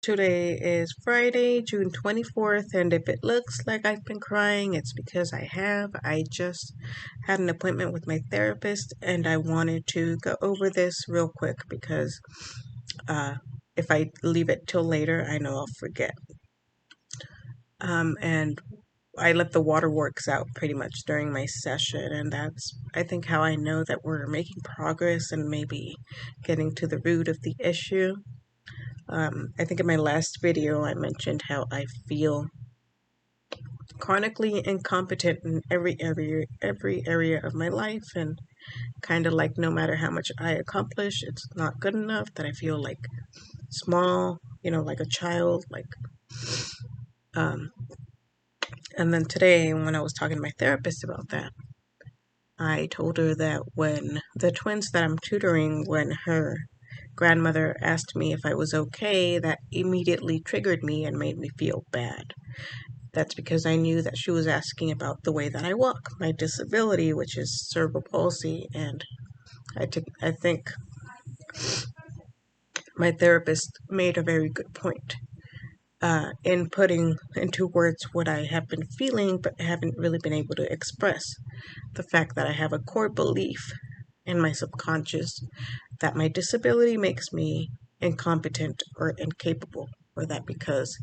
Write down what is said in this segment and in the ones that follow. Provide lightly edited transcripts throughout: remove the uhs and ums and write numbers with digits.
Today is Friday, June 24th, and if it looks like I've been crying, it's because I have. I just had an appointment with my therapist, and I wanted to go over this real quick because if I leave it till later, I know I'll forget. And I let the waterworks out pretty much during my session, and that's, I think, how I know that we're making progress and maybe getting to the root of the issue. I think in my last video I mentioned how I feel chronically incompetent in every area of my life, and kind of like no matter how much I accomplish, it's not good enough, that I feel like small, like a child, and then today when I was talking to my therapist about that, I told her that when the twins that I'm tutoring, when her grandmother asked me if I was okay, that immediately triggered me and made me feel bad. That's because I knew that she was asking about the way that I walk, my disability, which is cerebral palsy, and I think my therapist made a very good point in putting into words what I have been feeling but haven't really been able to express. The fact that I have a core belief in my subconscious that my disability makes me incompetent or incapable, or that because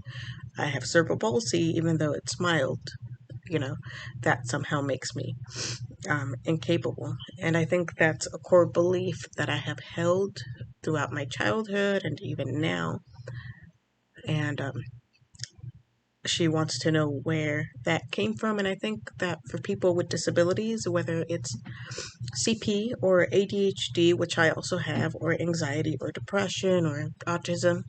I have cerebral palsy, even though it's mild, that somehow makes me incapable. And I think that's a core belief that I have held throughout my childhood and even now. And she wants to know where that came from. And I think that for people with disabilities, whether it's CP or ADHD, which I also have, or anxiety or depression or autism,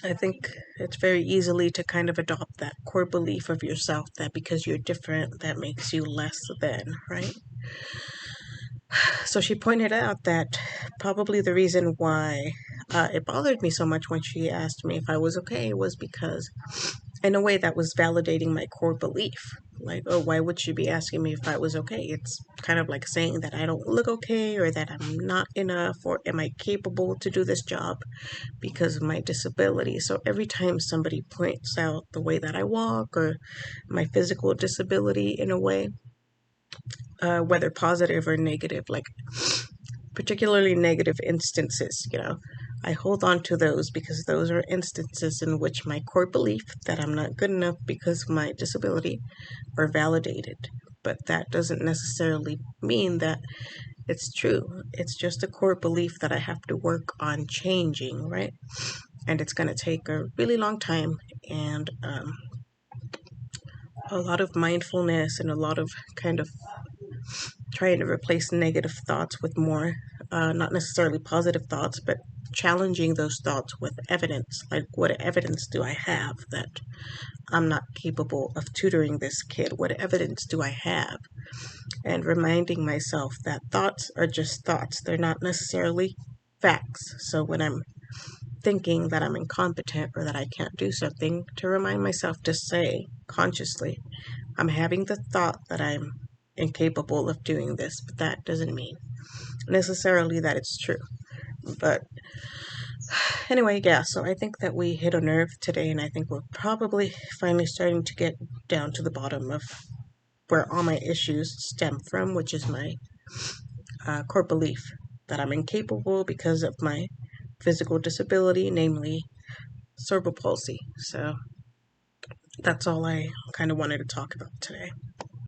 I think it's very easily to kind of adopt that core belief of yourself that because you're different, that makes you less than, right? So she pointed out that probably the reason why it bothered me so much when she asked me if I was okay was because, in a way, that was validating my core belief. Like, oh, why would she be asking me if I was okay? It's kind of like saying that I don't look okay, or that I'm not enough, or am I capable to do this job because of my disability. So every time somebody points out the way that I walk or my physical disability in a way, whether positive or negative, like particularly negative instances, I hold on to those because those are instances in which my core belief that I'm not good enough because of my disability are validated. But that doesn't necessarily mean that it's true. It's just a core belief that I have to work on changing, right? And it's going to take a really long time, and a lot of mindfulness, and a lot of kind of trying to replace negative thoughts with more, not necessarily positive thoughts, but challenging those thoughts with evidence. Like, what evidence do I have that I'm not capable of tutoring this kid? What evidence do I have? And reminding myself that thoughts are just thoughts. They're not necessarily facts. So when I'm thinking that I'm incompetent or that I can't do something, to remind myself to say consciously, I'm having the thought that I'm incapable of doing this, but that doesn't mean necessarily that it's true. But anyway, yeah, so I think that we hit a nerve today, and I think we're probably finally starting to get down to the bottom of where all my issues stem from, which is my core belief that I'm incapable because of my physical disability, namely cerebral palsy. So that's all I kind of wanted to talk about today.